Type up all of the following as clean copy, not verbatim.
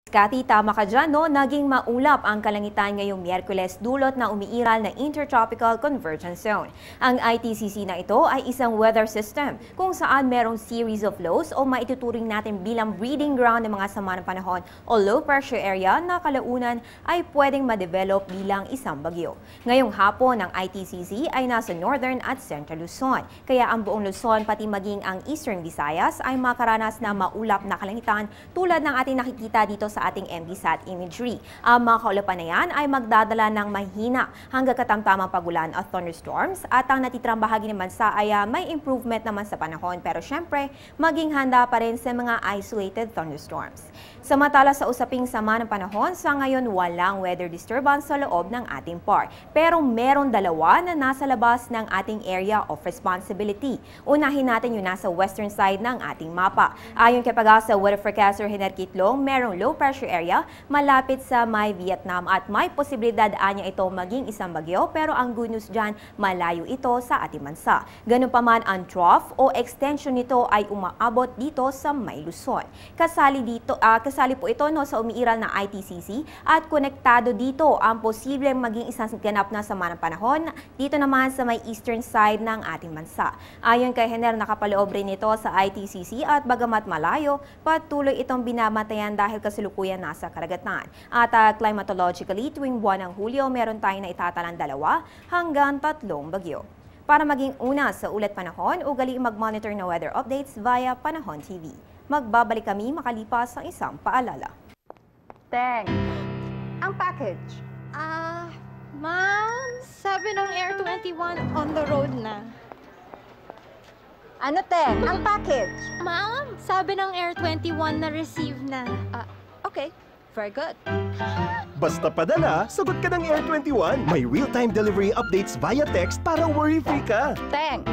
Kati, tama ka dyan, no? Naging maulap ang kalangitan ngayong Miyerkules dulot na umiiral na Intertropical Convergence Zone. Ang ITCZ na ito ay isang weather system kung saan merong series of lows o maituturing natin bilang breeding ground ng mga sama ng panahon o low pressure area na kalaunan ay pwedeng ma-develop bilang isang bagyo. Ngayong hapon, ang ITCZ ay nasa northern at central Luzon. Kaya ang buong Luzon pati maging ang eastern Visayas ay makaranas na maulap na kalangitan tulad ng ating nakikita dito sa ating MBSAT imagery. Ang mga kaulapan na yan ay magdadala ng mahina hanggang katamtamang pagulan o thunderstorms at ang natitirang bahagi ng bansa ay may improvement naman sa panahon pero syempre maging handa pa rin sa mga isolated thunderstorms. Samantala sa usaping sama ng panahon, sa ngayon walang weather disturbance sa loob ng ating PAR. Pero meron dalawa na nasa labas ng ating area of responsibility. Unahin natin yung nasa western side ng ating mapa. Ayon kay Pag-asa Weather Forecaster Hener Kitlong, merong low pressure area malapit sa may Vietnam at may posibilidad anya ito maging isang bagyo pero ang good news dyan, malayo ito sa ating bansa. Ganun pa man ang trough o extension nito ay umaabot dito sa may Luzon. Kasali po ito no, sa umiiral na ITCZ at konektado dito ang posibleng maging isang ganap na sama ng panahon dito naman sa may eastern side ng ating bansa. Ayon kay Hener, nakapaloob rin ito sa ITCZ at bagamat malayo, patuloy itong binabatayan dahil kasalukuyan nasa karagatan. At climatologically, tuwing buwan ng Hulyo, meron tayong na itatalang 2 hanggang 3 bagyo. Para maging una sa ulat panahon, ugaliin mag-monitor na weather updates via Panahon TV. Magbabalik kami makalipas ang isang paalala. Teng, ang package. Ma'am, sabi ng Air 21 on the road na. Ano, Teng? Ang package. Ma'am, sabi ng Air 21 na receive na. Okay, very good. Basta padala, sagot ka ng Air 21. May real-time delivery updates via text para worry-free ka. Teng,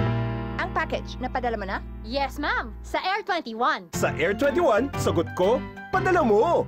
ang package, napadala mo na? Yes, ma'am, sa Air 21. Sa Air 21, sagot ko, padala mo!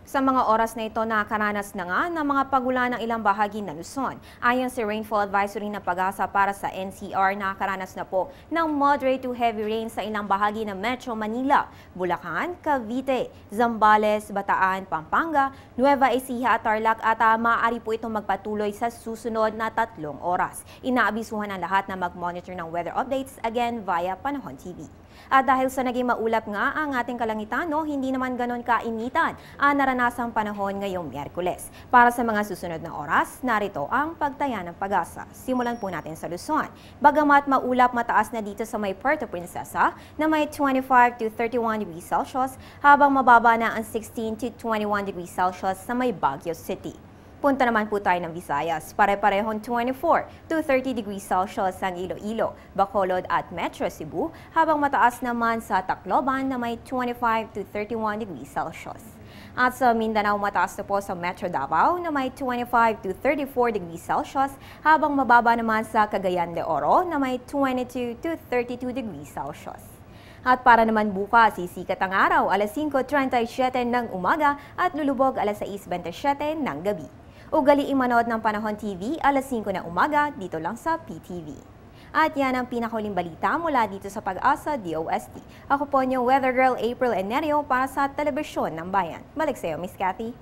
Sa mga oras na ito, nakaranas na nga ng mga pagulan ng ilang bahagi ng Luzon. Ayon sa rainfall advisory ng Pag-asa para sa NCR, nakaranas na po ng moderate to heavy rain sa ilang bahagi ng Metro Manila, Bulacan, Cavite, Zambales, Bataan, Pampanga, Nueva Ecija at Tarlac at maaari po itong magpatuloy sa susunod na 3 oras. Inaabisuhan ang lahat na mag-monitor ng weather updates again via Panahon TV. At dahil sa naging maulap nga ang ating kalangitan, hindi naman ganon kainitan ang naranasang panahon ngayong Miyerkules. Para sa mga susunod na oras, narito ang pagtaya ng Pag-asa. Simulan po natin sa Luzon. Bagamat maulap, mataas na dito sa may Puerto Princesa na may 25 to 31 degrees Celsius habang mababa na ang 16 to 21 degrees Celsius sa may Baguio City. Punta naman po tayo ng Visayas. Pare-parehong 24 to 30 degrees Celsius ang Iloilo, Bacolod at Metro Cebu, habang mataas naman sa Tacloban na may 25 to 31 degrees Celsius. At sa Mindanao, mataas na po sa Metro Davao na may 25 to 34 degrees Celsius, habang mababa naman sa Cagayan de Oro na may 22 to 32 degrees Celsius. At para naman bukas, sisikat ang araw alas 5:37 ng umaga at lulubog alas 6:27 ng gabi. Ugaliing manood ng Panahon TV alas 5 ng umaga dito lang sa PTV. At yan ang pinakahuling balita mula dito sa Pag-asa DOST. Ako po niyong Weather Girl April Enerio para sa Telebisyon ng Bayan. Balik sa iyo, Miss Cathy.